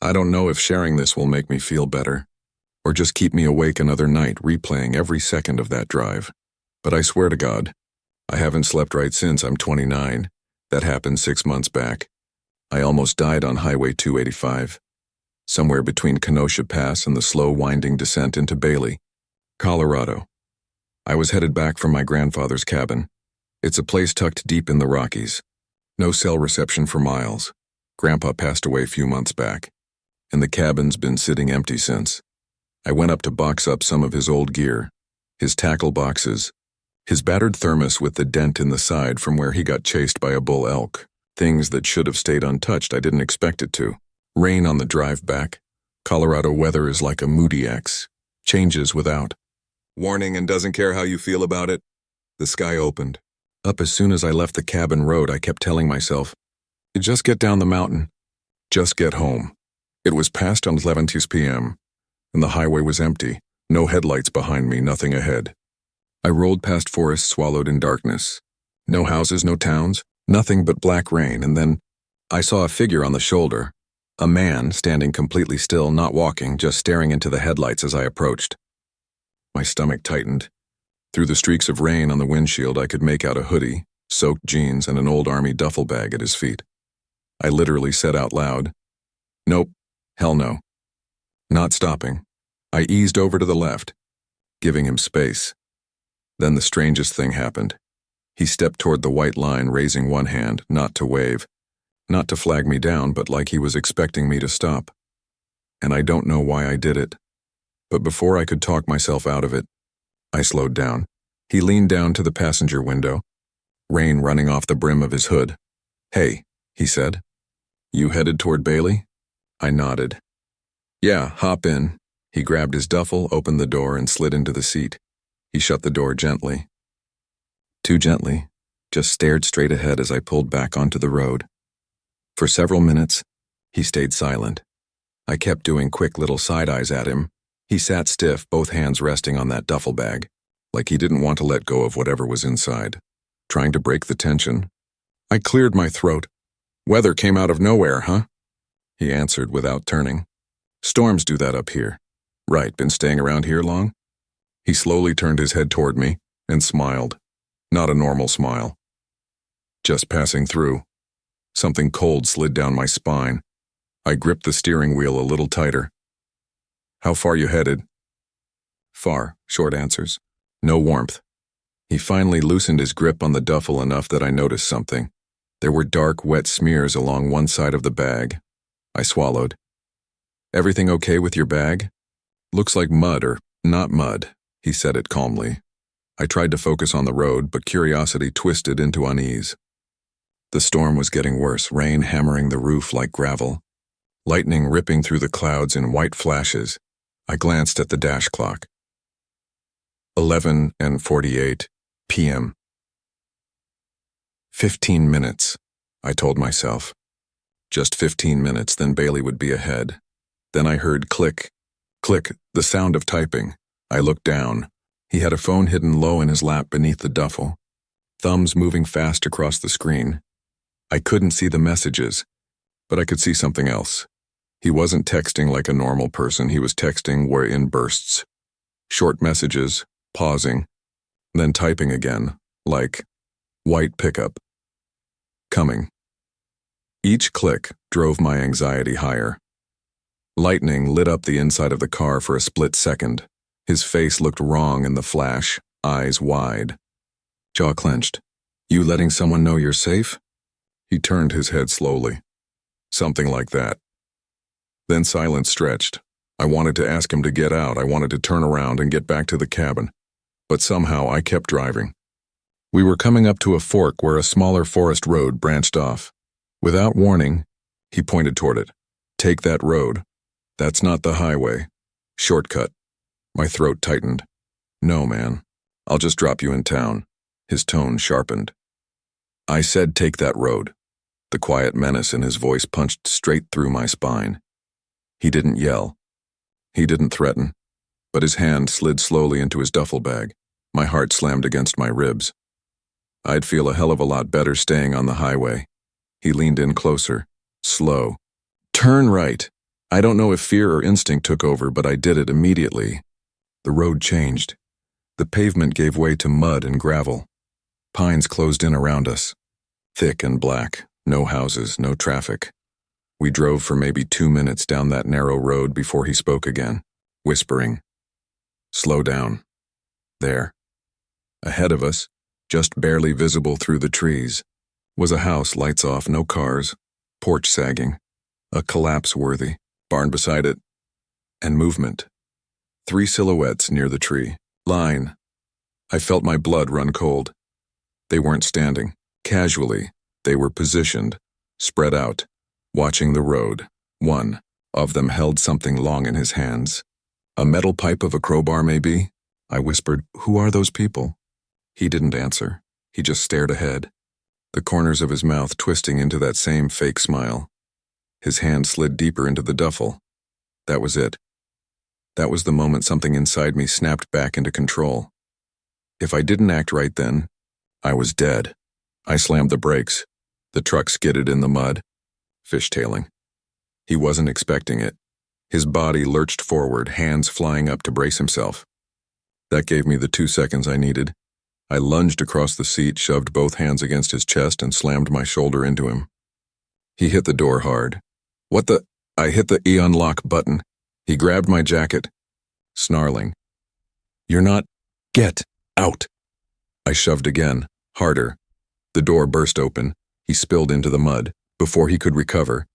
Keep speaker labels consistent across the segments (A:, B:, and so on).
A: I don't know if sharing this will make me feel better, or just keep me awake another night replaying every second of that drive. But I swear to God, I haven't slept right since I'm 29. That happened 6 months back. I almost died on Highway 285, somewhere between Kenosha Pass and the slow winding descent into Bailey, Colorado. I was headed back from my grandfather's cabin. It's a place tucked deep in the Rockies. No cell reception for miles. Grandpa passed away a few months back, and the cabin's been sitting empty since. I went up to box up some of his old gear, his tackle boxes, his battered thermos with the dent in the side from where he got chased by a bull elk. Things that should have stayed untouched. I didn't expect it to. Rain on the drive back. Colorado weather is like a moody X. Changes without warning and doesn't care how you feel about it. The sky opened. Up as soon as I left the cabin road, I kept telling myself, just get down the mountain. Just get home. It was past 11 p.m., and the highway was empty. No headlights behind me, nothing ahead. I rolled past forests swallowed in darkness. No houses, no towns, nothing but black rain, and then I saw a figure on the shoulder. A man standing completely still, not walking, just staring into the headlights as I approached. My stomach tightened. Through the streaks of rain on the windshield, I could make out a hoodie, soaked jeans, and an old army duffel bag at his feet. I literally said out loud, "Nope, hell no." Not stopping, I eased over to the left, giving him space. Then the strangest thing happened. He stepped toward the white line, raising one hand, not to wave, not to flag me down, but like he was expecting me to stop. And I don't know why I did it. But before I could talk myself out of it, I slowed down. He leaned down to the passenger window, rain running off the brim of his hood. "Hey," he said. "You headed toward Bailey?" I nodded. "Yeah, hop in." He grabbed his duffel, opened the door, and slid into the seat. He shut the door gently. Too gently, just stared straight ahead as I pulled back onto the road. For several minutes, he stayed silent. I kept doing quick little side-eyes at him. He sat stiff, both hands resting on that duffel bag, like he didn't want to let go of whatever was inside, trying to break the tension. I cleared my throat. "Weather came out of nowhere, huh?" He answered without turning. "Storms do that up here." "Right, been staying around here long?" He slowly turned his head toward me and smiled. Not a normal smile. "Just passing through." Something cold slid down my spine. I gripped the steering wheel a little tighter. "How far you headed?" "Far," short answers. No warmth. He finally loosened his grip on the duffel enough that I noticed something. There were dark, wet smears along one side of the bag. I swallowed. "Everything okay with your bag?" "Looks like mud or not mud," he said it calmly. I tried to focus on the road, but curiosity twisted into unease. The storm was getting worse, rain hammering the roof like gravel, lightning ripping through the clouds in white flashes. I glanced at the dash clock. 11:48 p.m. 15 minutes, I told myself. Just 15 minutes, then Bailey would be ahead. Then I heard click, click, the sound of typing. I looked down. He had a phone hidden low in his lap beneath the duffel, thumbs moving fast across the screen. I couldn't see the messages, but I could see something else. He wasn't texting like a normal person. He was texting were in bursts. Short messages, pausing, then typing again, like, "White pickup. Coming." Each click drove my anxiety higher. Lightning lit up the inside of the car for a split second. His face looked wrong in the flash, eyes wide. Jaw clenched. "You letting someone know you're safe?" He turned his head slowly. "Something like that." Then silence stretched. I wanted to ask him to get out. I wanted to turn around and get back to the cabin. But somehow I kept driving. We were coming up to a fork where a smaller forest road branched off. Without warning, he pointed toward it. "Take that road. That's not the highway. Shortcut." My throat tightened. "No, man. I'll just drop you in town." His tone sharpened. "I said take that road." The quiet menace in his voice punched straight through my spine. He didn't yell. He didn't threaten. But his hand slid slowly into his duffel bag. My heart slammed against my ribs. I'd feel a hell of a lot better staying on the highway. He leaned in closer. Slow. "Turn right." I don't know if fear or instinct took over, but I did it immediately. The road changed. The pavement gave way to mud and gravel. Pines closed in around us. Thick and black, no houses, no traffic. We drove for maybe 2 minutes down that narrow road before he spoke again, whispering. Slow down. There. Ahead of us, just barely visible through the trees, was a house, lights off, no cars, porch sagging, a collapse-worthy, barn beside it, and movement. 3 silhouettes near the tree. Line. I felt my blood run cold. They weren't standing. Casually, they were positioned, spread out, watching the road. One of them held something long in his hands. A metal pipe of a crowbar, maybe? I whispered, "Who are those people?" He didn't answer. He just stared ahead, the corners of his mouth twisting into that same fake smile. His hand slid deeper into the duffel. That was it. That was the moment something inside me snapped back into control. If I didn't act right then, I was dead. I slammed the brakes. The truck skidded in the mud, fishtailing. He wasn't expecting it. His body lurched forward, hands flying up to brace himself. That gave me the 2 seconds I needed. I lunged across the seat, shoved both hands against his chest, and slammed my shoulder into him. He hit the door hard. What the? I hit the unlock button. He grabbed my jacket, snarling. You're not. Get out. I shoved again, harder. The door burst open. He spilled into the mud. Before he could recover,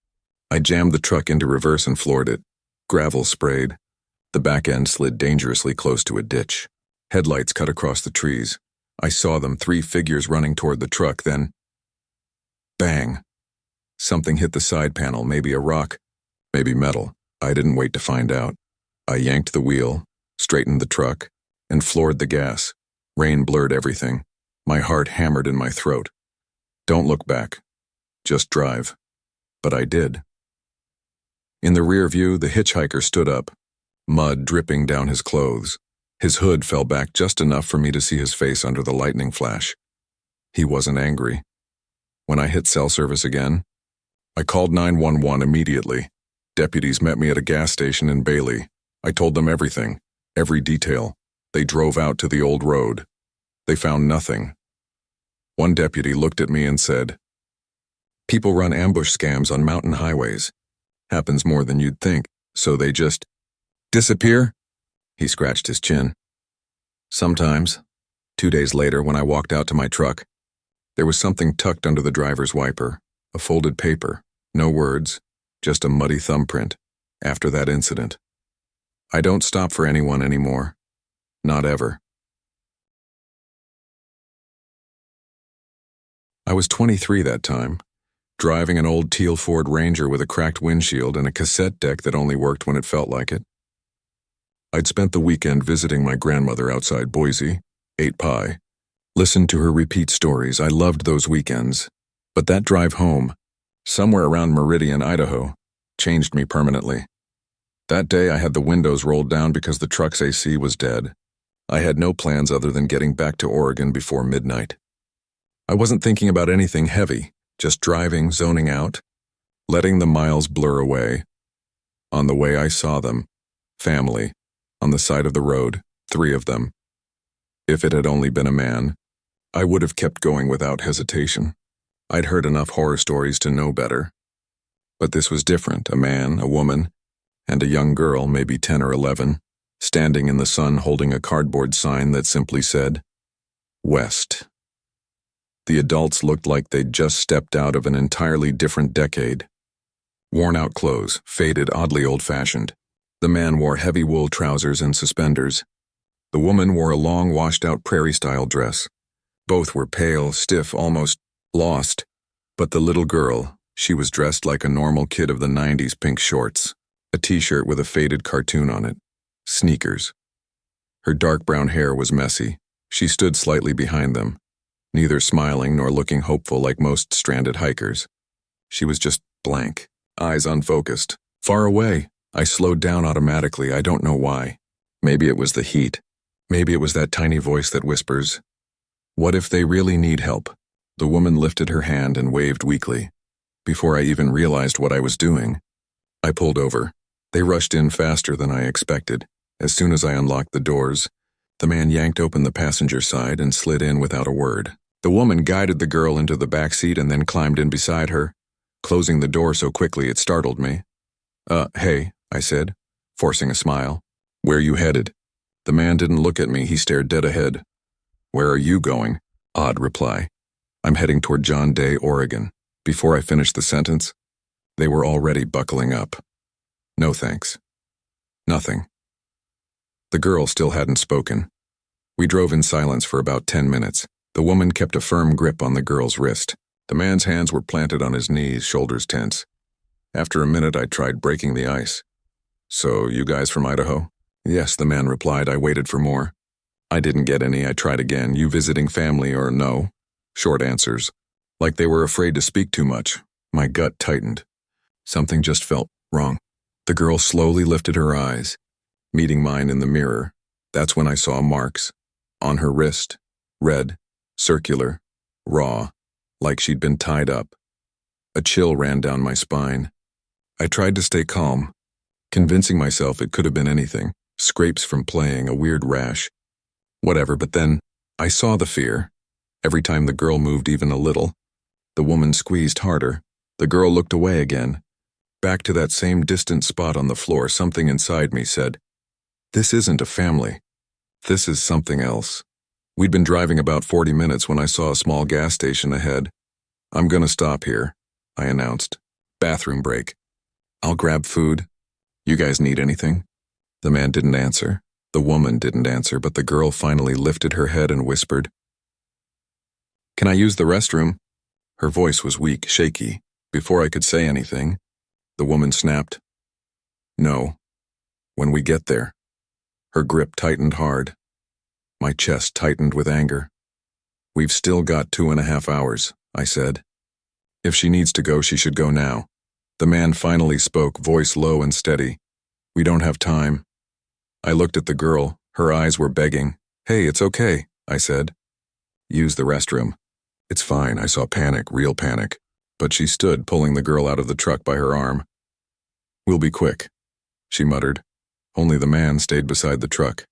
A: I jammed the truck into reverse and floored it. Gravel sprayed. The back end slid dangerously close to a ditch. Headlights cut across the trees. I saw them, 3 figures running toward the truck, then... Bang! Something hit the side panel, maybe a rock, maybe metal. I didn't wait to find out. I yanked the wheel, straightened the truck, and floored the gas. Rain blurred everything. My heart hammered in my throat. Don't look back. Just drive. But I did. In the rear view, the hitchhiker stood up, mud dripping down his clothes. His hood fell back just enough for me to see his face under the lightning flash. He wasn't angry. When I hit cell service again, I called 911 immediately. Deputies met me at a gas station in Bailey. I told them everything, every detail. They drove out to the old road. They found nothing. One deputy looked at me and said, "People run ambush scams on mountain highways. Happens more than you'd think, so they just disappear?" He scratched his chin. Sometimes. 2 days later, when I walked out to my truck, there was something tucked under the driver's wiper, a folded paper, no words, just a muddy thumbprint, after that incident. I don't stop for anyone anymore. Not ever. I was 23 that time, driving an old teal Ford Ranger with a cracked windshield and a cassette deck that only worked when it felt like it. I'd spent the weekend visiting my grandmother outside Boise, ate pie, listened to her repeat stories. I loved those weekends. But that drive home, somewhere around Meridian, Idaho, changed me permanently. That day I had the windows rolled down because the truck's AC was dead. I had no plans other than getting back to Oregon before midnight. I wasn't thinking about anything heavy, just driving, zoning out, letting the miles blur away. On the way I saw them, family, on the side of the road, 3 of them. If it had only been a man, I would have kept going without hesitation. I'd heard enough horror stories to know better. But this was different, a man, a woman, and a young girl, maybe 10 or 11, standing in the sun holding a cardboard sign that simply said, West. The adults looked like they'd just stepped out of an entirely different decade. Worn-out clothes, faded, oddly old-fashioned. The man wore heavy wool trousers and suspenders. The woman wore a long, washed-out prairie-style dress. Both were pale, stiff, almost lost. But the little girl, she was dressed like a normal kid of the 90s, pink shorts, a t-shirt with a faded cartoon on it, sneakers. Her dark brown hair was messy. She stood slightly behind them, neither smiling nor looking hopeful like most stranded hikers. She was just blank, eyes unfocused. Far away. I slowed down automatically, I don't know why. Maybe it was the heat. Maybe it was that tiny voice that whispers, "What if they really need help?" The woman lifted her hand and waved weakly. Before I even realized what I was doing, I pulled over. They rushed in faster than I expected. As soon as I unlocked the doors, the man yanked open the passenger side and slid in without a word. The woman guided the girl into the back seat and then climbed in beside her, closing the door so quickly it startled me. Hey, I said, forcing a smile. Where you headed? The man didn't look at me, he stared dead ahead. Where are you going? Odd reply. I'm heading toward John Day, Oregon. Before I finished the sentence, they were already buckling up. No thanks. Nothing. The girl still hadn't spoken. We drove in silence for about 10 minutes. The woman kept a firm grip on the girl's wrist. The man's hands were planted on his knees, shoulders tense. After a minute, I tried breaking the ice. So, you guys from Idaho? Yes, the man replied. I waited for more. I didn't get any. I tried again. You visiting family or no? Short answers. Like they were afraid to speak too much. My gut tightened. Something just felt wrong. The girl slowly lifted her eyes, meeting mine in the mirror. That's when I saw marks. On her wrist. Red, circular, raw, like she'd been tied up. A chill ran down my spine. I tried to stay calm, convincing myself it could have been anything. Scrapes from playing, a weird rash. Whatever, but then I saw the fear. Every time the girl moved even a little, the woman squeezed harder. The girl looked away again. Back to that same distant spot on the floor, something inside me said, this isn't a family. This is something else. We'd been driving about 40 minutes when I saw a small gas station ahead. I'm gonna stop here, I announced. Bathroom break. I'll grab food. You guys need anything? The man didn't answer. The woman didn't answer, but the girl finally lifted her head and whispered, Can I use the restroom? Her voice was weak, shaky. Before I could say anything, the woman snapped, No. When we get there. Her grip tightened hard. My chest tightened with anger. We've still got 2.5 hours, I said. If she needs to go, she should go now. The man finally spoke, voice low and steady. We don't have time. I looked at the girl. Her eyes were begging. Hey, it's okay, I said. Use the restroom. It's fine. I saw panic, real panic. But she stood, pulling the girl out of the truck by her arm. We'll be quick, she muttered. Only the man stayed beside the truck.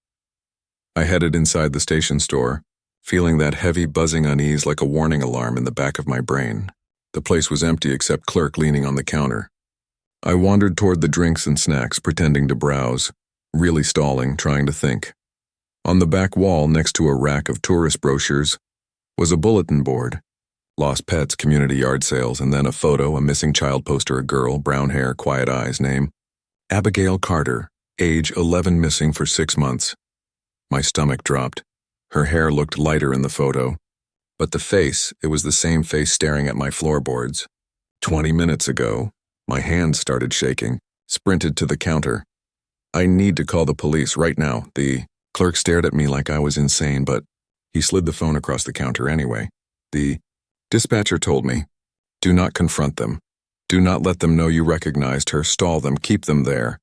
A: I headed inside the station store, feeling that heavy buzzing unease like a warning alarm in the back of my brain. The place was empty except clerk leaning on the counter. I wandered toward the drinks and snacks, pretending to browse, really stalling, trying to think. On the back wall, next to a rack of tourist brochures, was a bulletin board. Lost pets, community yard sales, and then a photo, a missing child poster, a girl, brown hair, quiet eyes, name, Abigail Carter, age 11, missing for 6 months. My stomach dropped. Her hair looked lighter in the photo. But the face, it was the same face staring at my floorboards. 20 minutes ago, my hands started shaking, sprinted to the counter. I need to call the police right now. The clerk stared at me like I was insane, but he slid the phone across the counter anyway. The dispatcher told me, do not confront them. Do not let them know you recognized her. Stall them. Keep them there.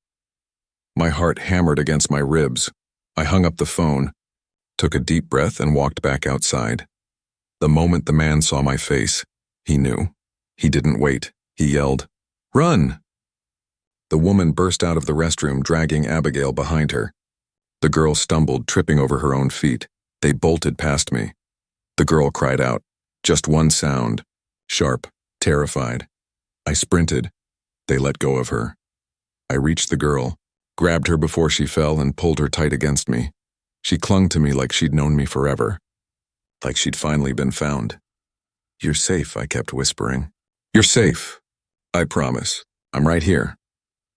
A: My heart hammered against my ribs. I hung up the phone, took a deep breath, and walked back outside. The moment the man saw my face, he knew. He didn't wait. He yelled, Run! The woman burst out of the restroom, dragging Abigail behind her. The girl stumbled, tripping over her own feet. They bolted past me. The girl cried out. Just one sound. Sharp, terrified. I sprinted. They let go of her. I reached the girl, grabbed her before she fell, and pulled her tight against me. She clung to me like she'd known me forever. Like she'd finally been found. You're safe, I kept whispering. You're safe. I promise. I'm right here.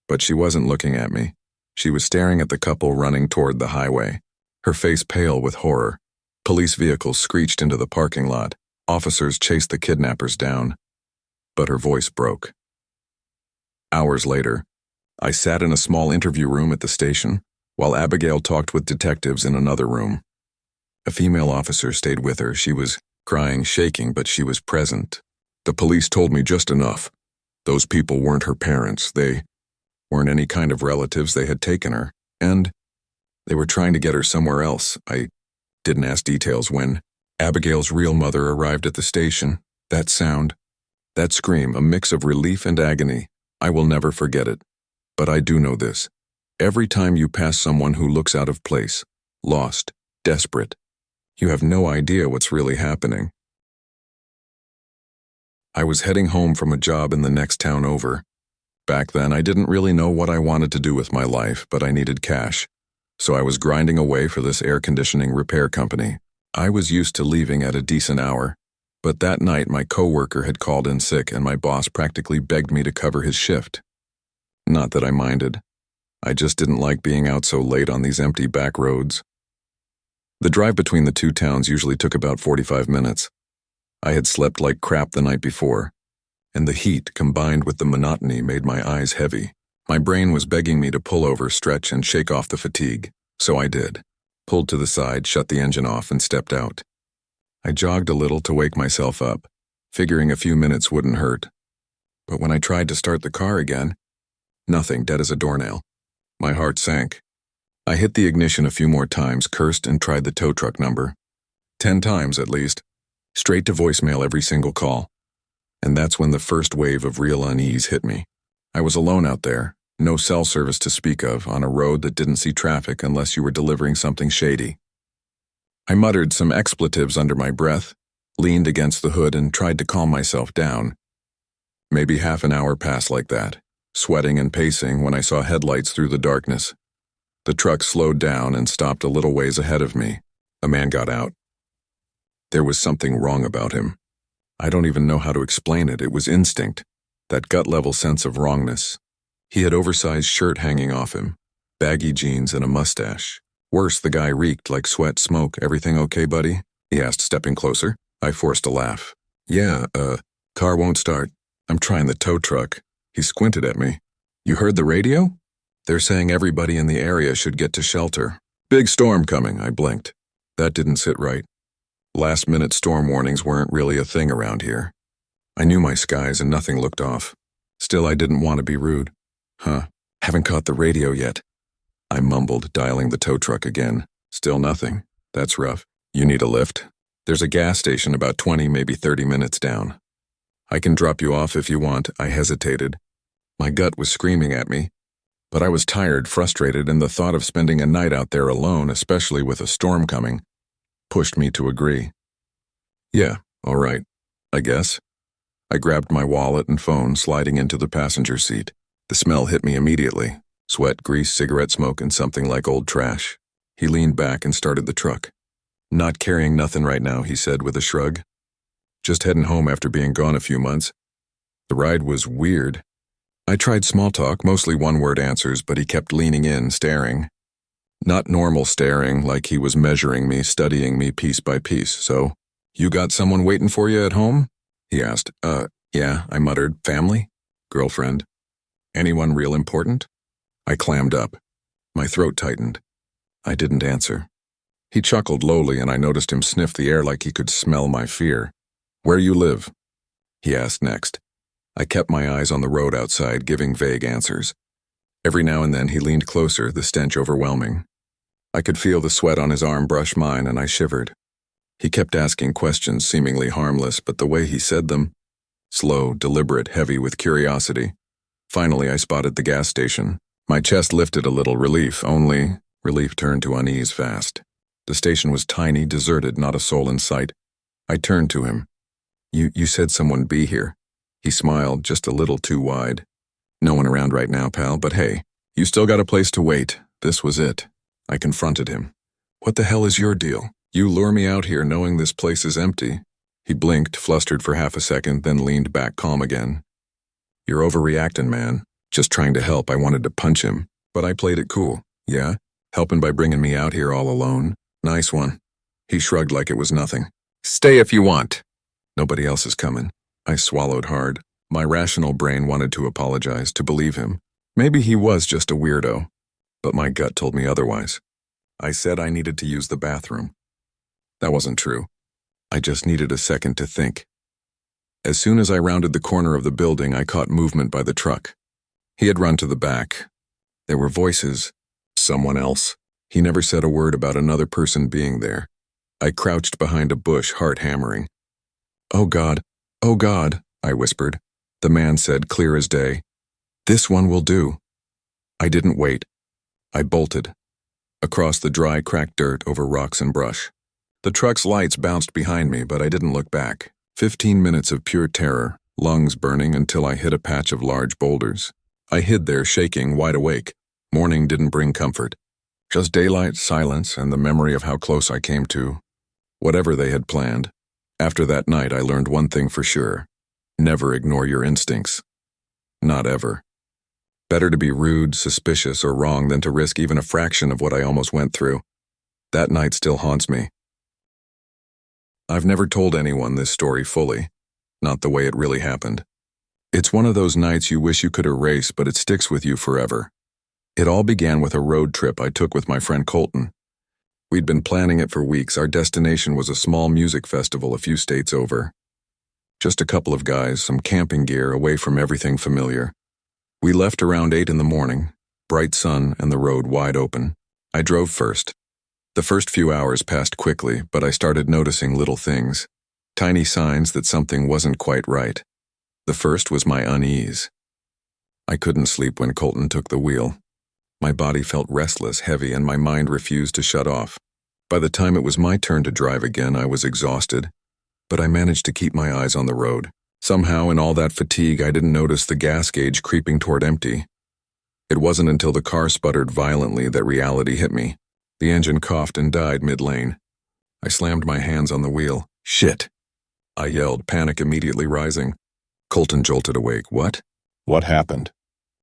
A: But she wasn't looking at me. She was staring at the couple running toward the highway, her face pale with horror. Police vehicles screeched into the parking lot. Officers chased the kidnappers down. But her voice broke. Hours later, I sat in a small interview room at the station, while Abigail talked with detectives in another room. A female officer stayed with her. She was crying, shaking, but she was present. The police told me just enough. Those people weren't her parents. They weren't any kind of relatives. They had taken her, and they were trying to get her somewhere else. I didn't ask details. When Abigail's real mother arrived at the station, that sound, that scream, a mix of relief and agony, I will never forget it. But I do know this. Every time you pass someone who looks out of place, lost, desperate, you have no idea what's really happening. I was heading home from a job in the next town over. Back then, I didn't really know what I wanted to do with my life, but I needed cash. So I was grinding away for this air conditioning repair company. I was used to leaving at a decent hour, but that night my coworker had called in sick and my boss practically begged me to cover his shift. Not that I minded. I just didn't like being out so late on these empty back roads. The drive between the two towns usually took about 45 minutes. I had slept like crap the night before, and the heat combined with the monotony made my eyes heavy. My brain was begging me to pull over, stretch, and shake off the fatigue, so I did. Pulled to the side, shut the engine off, and stepped out. I jogged a little to wake myself up, figuring a few minutes wouldn't hurt. But when I tried to start the car again, nothing, dead as a doornail. My heart sank. I hit the ignition a few more times, cursed, and tried the tow truck number. 10 times at least. Straight to voicemail every single call. And that's when the first wave of real unease hit me. I was alone out there, no cell service to speak of, on a road that didn't see traffic unless you were delivering something shady. I muttered some expletives under my breath, leaned against the hood, and tried to calm myself down. Maybe half an hour passed like that, sweating and pacing when I saw headlights through the darkness. The truck slowed down and stopped a little ways ahead of me. A man got out. There was something wrong about him. I don't even know how to explain it. It was instinct, that gut-level sense of wrongness. He had oversized shirt hanging off him, baggy jeans, and a mustache. Worse, the guy reeked like sweat, smoke. "Everything okay, buddy?" he asked, stepping closer. I forced a laugh. "Yeah, car won't start. I'm trying the tow truck." He squinted at me. "You heard the radio? They're saying everybody in the area should get to shelter. Big storm coming," I blinked. That didn't sit right. Last-minute storm warnings weren't really a thing around here. I knew my skies and nothing looked off. Still, I didn't want to be rude. Haven't caught the radio yet." I mumbled, dialing the tow truck again. Still nothing. That's rough. "You need a lift? There's a gas station about 20, maybe 30 minutes down. I can drop you off if you want." I hesitated. My gut was screaming at me, but I was tired, frustrated, and the thought of spending a night out there alone, especially with a storm coming, pushed me to agree. "Yeah, all right, I guess." I grabbed my wallet and phone, sliding into the passenger seat. The smell hit me immediately. Sweat, grease, cigarette smoke, and something like old trash. He leaned back and started the truck. "Not carrying nothing right now," he said with a shrug. "Just heading home after being gone a few months." The ride was weird. I tried small talk, mostly one-word answers, but he kept leaning in, staring. Not normal staring, like he was measuring me, studying me piece by piece. "So, you got someone waiting for you at home?" he asked. Yeah," I muttered. "Family? Girlfriend? Anyone real important?" I clammed up. My throat tightened. I didn't answer. He chuckled lowly, and I noticed him sniff the air like he could smell my fear. "Where you live?" he asked next. I kept my eyes on the road outside, giving vague answers. Every now and then he leaned closer, the stench overwhelming. I could feel the sweat on his arm brush mine, and I shivered. He kept asking questions, seemingly harmless, but the way he said them, slow, deliberate, heavy with curiosity. Finally, I spotted the gas station. My chest lifted a little, relief turned to unease fast. The station was tiny, deserted, not a soul in sight. I turned to him. You said someone be here." He smiled, just a little too wide. "No one around right now, pal, but hey, you still got a place to wait." This was it. I confronted him. "What the hell is your deal? You lure me out here knowing this place is empty." He blinked, flustered for half a second, then leaned back calm again. "You're overreacting, man. Just trying to help." I wanted to punch him, but I played it cool. "Yeah? Helping by bringing me out here all alone? Nice one." He shrugged like it was nothing. "Stay if you want. Nobody else is coming." I swallowed hard. My rational brain wanted to apologize, to believe him. Maybe he was just a weirdo, but my gut told me otherwise. I said I needed to use the bathroom. That wasn't true. I just needed a second to think. As soon as I rounded the corner of the building, I caught movement by the truck. He had run to the back. There were voices. Someone else. He never said a word about another person being there. I crouched behind a bush, heart hammering. "Oh God, oh God," I whispered. The man said, clear as day, "This one will do." I didn't wait. I bolted. Across the dry, cracked dirt over rocks and brush. The truck's lights bounced behind me, but I didn't look back. 15 minutes of pure terror, lungs burning until I hit a patch of large boulders. I hid there, shaking, wide awake. Morning didn't bring comfort. Just daylight, silence, and the memory of how close I came to whatever they had planned. After that night, I learned one thing for sure. Never ignore your instincts. Not ever. Better to be rude, suspicious, or wrong than to risk even a fraction of what I almost went through. That night still haunts me. I've never told anyone this story fully, not the way it really happened. It's one of those nights you wish you could erase, but it sticks with you forever. It all began with a road trip I took with my friend Colton. We'd been planning it for weeks. Our destination was a small music festival a few states over. Just a couple of guys, some camping gear, away from everything familiar. We left around 8 in the morning, bright sun and the road wide open. I drove first. The first few hours passed quickly, but I started noticing little things, tiny signs that something wasn't quite right. The first was my unease. I couldn't sleep when Colton took the wheel. My body felt restless, heavy, and my mind refused to shut off. By the time it was my turn to drive again, I was exhausted, but I managed to keep my eyes on the road. Somehow, in all that fatigue, I didn't notice the gas gauge creeping toward empty. It wasn't until the car sputtered violently that reality hit me. The engine coughed and died mid-lane. I slammed my hands on the wheel. "Shit!" I yelled, panic immediately rising. Colton jolted awake. "What?" "What happened?"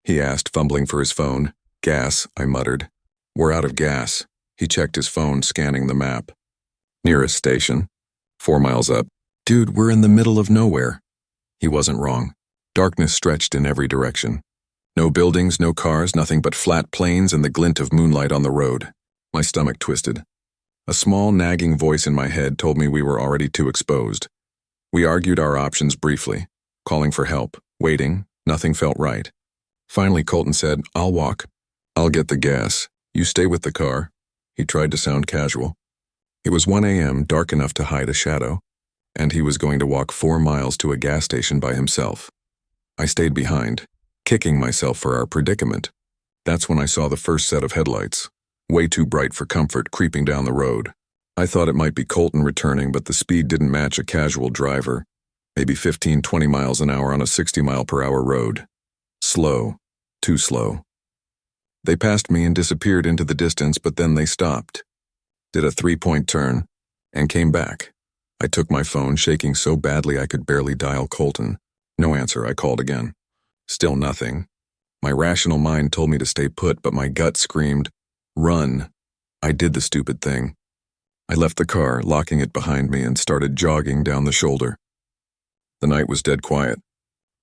A: he asked, fumbling for his phone. "Gas," I muttered. "We're out of gas." He checked his phone, scanning the map. "Nearest station. 4 miles up." "Dude, we're in the middle of nowhere." He wasn't wrong. Darkness stretched in every direction. No buildings, no cars, nothing but flat plains and the glint of moonlight on the road. My stomach twisted. A small, nagging voice in my head told me we were already too exposed. We argued our options briefly, calling for help, waiting. Nothing felt right. Finally, Colton said, "I'll walk. I'll get the gas. You stay with the car." He tried to sound casual. It was 1 a.m., dark enough to hide a shadow, and he was going to walk 4 miles to a gas station by himself. I stayed behind, kicking myself for our predicament. That's when I saw the first set of headlights, way too bright for comfort, creeping down the road. I thought it might be Colton returning, but the speed didn't match a casual driver, maybe 15, 20 miles an hour on a 60-mile-per-hour road. Slow, too slow. They passed me and disappeared into the distance, but then they stopped, did a 3-point turn, and came back. I took my phone, shaking so badly I could barely dial Colton. No answer. I called again. Still nothing. My rational mind told me to stay put, but my gut screamed, "Run." I did the stupid thing. I left the car, locking it behind me, and started jogging down the shoulder. The night was dead quiet.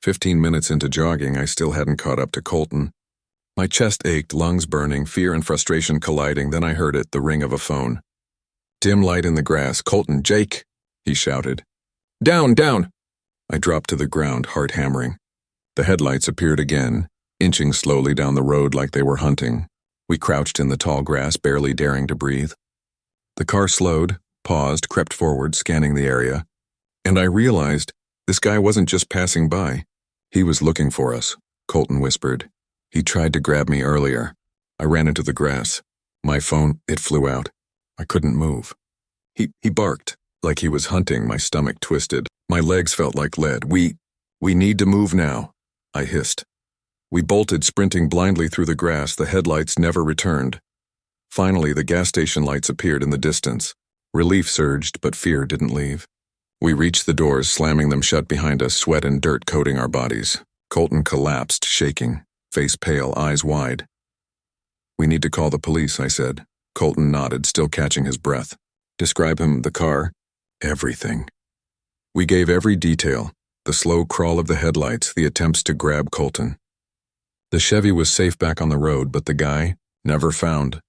A: 15 minutes into jogging, I still hadn't caught up to Colton. My chest ached, lungs burning, fear and frustration colliding. Then I heard it, the ring of a phone. Dim light in the grass. "Colton, Jake!" he shouted. "Down, down!" I dropped to the ground, heart hammering. The headlights appeared again, inching slowly down the road like they were hunting. We crouched in the tall grass, barely daring to breathe. The car slowed, paused, crept forward, scanning the area. And I realized this guy wasn't just passing by. He was looking for us, Colton whispered. He tried to grab me earlier. I ran into the grass. My phone, it flew out. I couldn't move. He barked, like he was hunting. My stomach twisted. My legs felt like lead. We need to move now, I hissed. We bolted, sprinting blindly through the grass. The headlights never returned. Finally, the gas station lights appeared in the distance. Relief surged, but fear didn't leave. We reached the doors, slamming them shut behind us, sweat and dirt coating our bodies. Colton collapsed, shaking, face pale, eyes wide. "We need to call the police," I said. Colton nodded, still catching his breath. "Describe him, the car." "Everything." We gave every detail, the slow crawl of the headlights, the attempts to grab Colton. The Chevy was safe back on the road, but the guy, never found.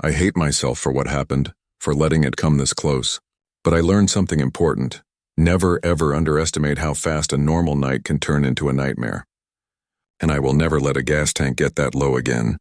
A: I hate myself for what happened, for letting it come this close. But I learned something important. Never, ever underestimate how fast a normal night can turn into a nightmare. And I will never let a gas tank get that low again.